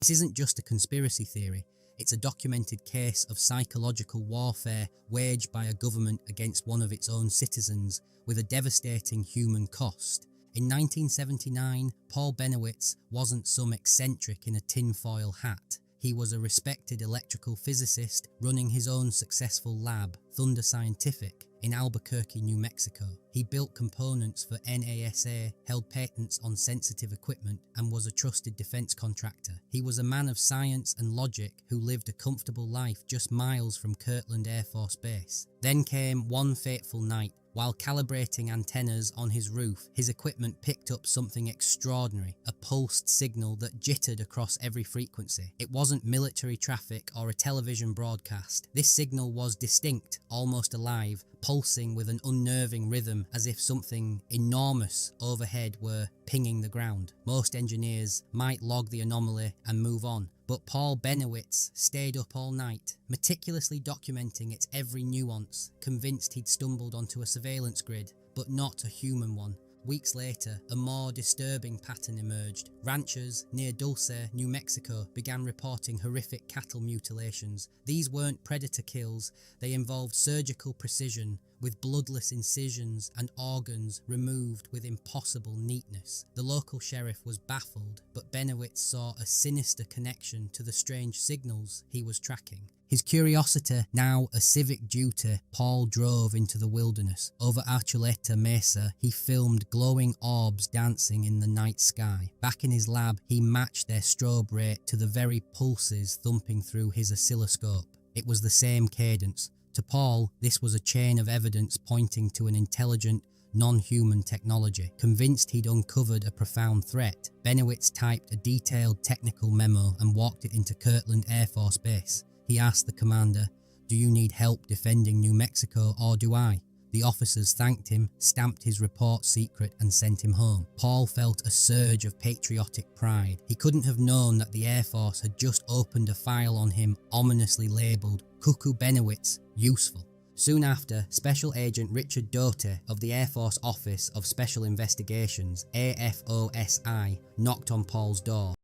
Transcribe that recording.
This isn't just a conspiracy theory, it's a documented case of psychological warfare waged by a government against one of its own citizens, with a devastating human cost. In 1979, Paul Benowitz wasn't some eccentric in a tinfoil hat. He was a respected electrical physicist running his own successful lab, Thunder Scientific, in Albuquerque, New Mexico. He built components for NASA, held patents on sensitive equipment, and was a trusted defense contractor. He was a man of science and logic who lived a comfortable life just miles from Kirtland Air Force Base. Then came one fateful night. While calibrating antennas on his roof, his equipment picked up something extraordinary, a pulsed signal that jittered across every frequency. It wasn't military traffic or a television broadcast. This signal was distinct, almost alive, pulsing with an unnerving rhythm as if something enormous overhead were pinging the ground. Most engineers might log the anomaly and move on, but Paul Benowitz stayed up all night, meticulously documenting its every nuance, convinced he'd stumbled onto a surveillance grid, but not a human one. Weeks later, a more disturbing pattern emerged. Ranchers near Dulce, New Mexico, began reporting horrific cattle mutilations. These weren't predator kills, they involved surgical precision, with bloodless incisions and organs removed with impossible neatness. The local sheriff was baffled, but Benowitz saw a sinister connection to the strange signals he was tracking. His curiosity now a civic duty, Paul drove into the wilderness. Over Archuleta Mesa, he filmed glowing orbs dancing in the night sky. Back in his lab, he matched their strobe rate to the very pulses thumping through his oscilloscope. It was the same cadence. To Paul, this was a chain of evidence pointing to an intelligent, non-human technology. Convinced he'd uncovered a profound threat, Benowitz typed a detailed technical memo and walked it into Kirtland Air Force Base. He asked the commander, "Do you need help defending New Mexico, or do I?" The officers thanked him, stamped his report secret, and sent him home. Paul felt a surge of patriotic pride. He couldn't have known that the Air Force had just opened a file on him ominously labelled Cuckoo Benowitz, useful. Soon after, Special Agent Richard Doty of the Air Force Office of Special Investigations, AFOSI, knocked on Paul's door.